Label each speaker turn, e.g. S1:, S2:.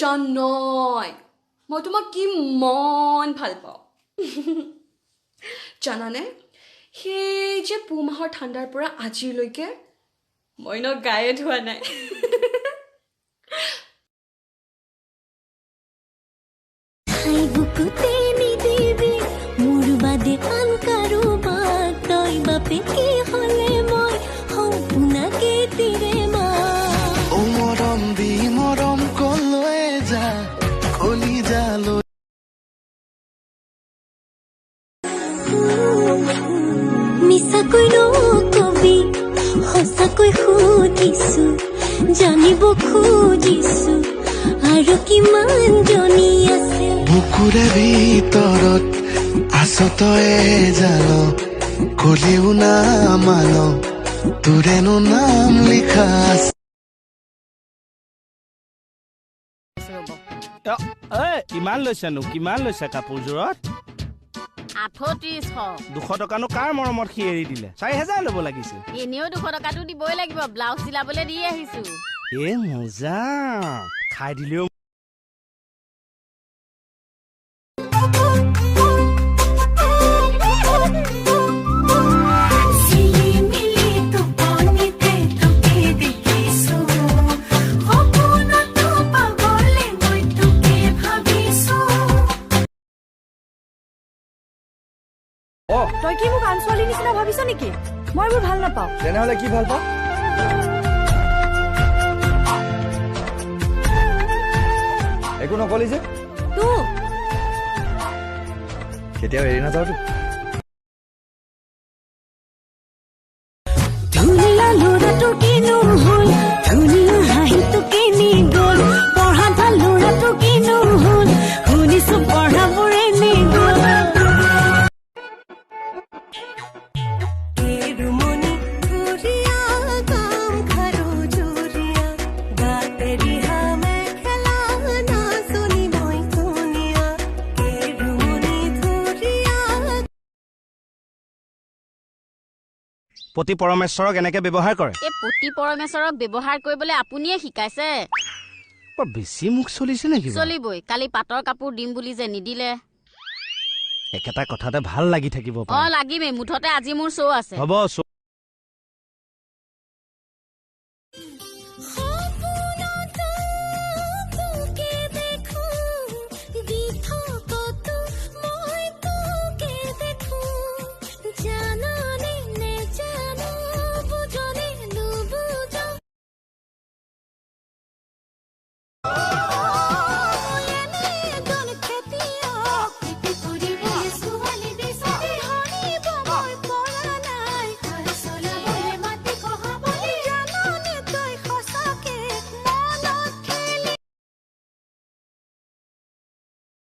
S1: জানই মই তোমাক কি মন ভাল পাওঁ জানানে সেই যে পুহ মাহৰ ঠাণ্ডাৰ পৰা আজিলৈকে মই ন গায়ে ধোৱা নাই
S2: বুকুতে নিদিবি মোৰ বাদে আন কাৰোবাক তই বাপে কি হলে মই সম্পূৰ্ণকে তিৰে মা
S3: ও মৰম দি মৰম কলৈ যা কলি যালৈ
S2: মিছাকৈ নকবি সঁচাকৈ সুধিছো জানিব খুজিছো আৰু কিমান জনী আছে
S3: বুকুৰে ভিতৰত আছ তই জান কলিও নামান তোৰেনো নাম লিখা আছে
S4: কিমান লৈছানো কিমান লৈছা কাপোৰযোৰত
S5: 3800
S4: টকানো কাৰ মৰমত সি এৰি দিলে 4000 ল'ব লাগিছিল
S5: এনেও 200 টকাটো দিবই লাগিব ব্লাউজ চিলাবলৈ দি আহিছো
S4: এ মজা খাই দিলেও
S6: তই কি মোক আন ছোৱালীৰ নিচিনা ভাবিছ নেকি মই এইবোৰ ভাল নাপাওঁ
S7: তেনেহলে কি ভাল পাওঁ একো নকলি যে
S6: তোৰ
S7: কেতিয়াও এৰি নাযাওতো
S2: ধুনীয়া ল'ৰাটো কিনো হ'ল ধুনীয়া হাঁহিটো কিনি গ'ল পঢ়া ভাল ল'ৰাটো কিনো হ'ল শুনিছো পঢ়াবোৰে নি গ'ল কেৰুমণি ঘূৰিয়া কাম খাৰু জুৰিয়া গাতে ৰিহা মেখেলা নাচনি মই ধুনীয়া কেৰুমণি ঘূৰিয়া
S4: পতি পৰমেশ্বৰক এনেকে ব্যৱহাৰ কৰে
S5: এই পতি পৰমেশ্বৰক ব্যৱহাৰ কৰিবলৈ আপুনিয়ে শিকাইছে
S4: বৰ বেছি মুখ চলিছে নেকি
S5: চলিবই কালি পাটৰ কাপোৰ দিম বুলি যে নিদিলে
S4: একেটা কথাতে ভাল লাগি থাকিব
S5: লাগিমেই মুঠতে আজি মোৰ শ্ব' আছে
S4: হ'ব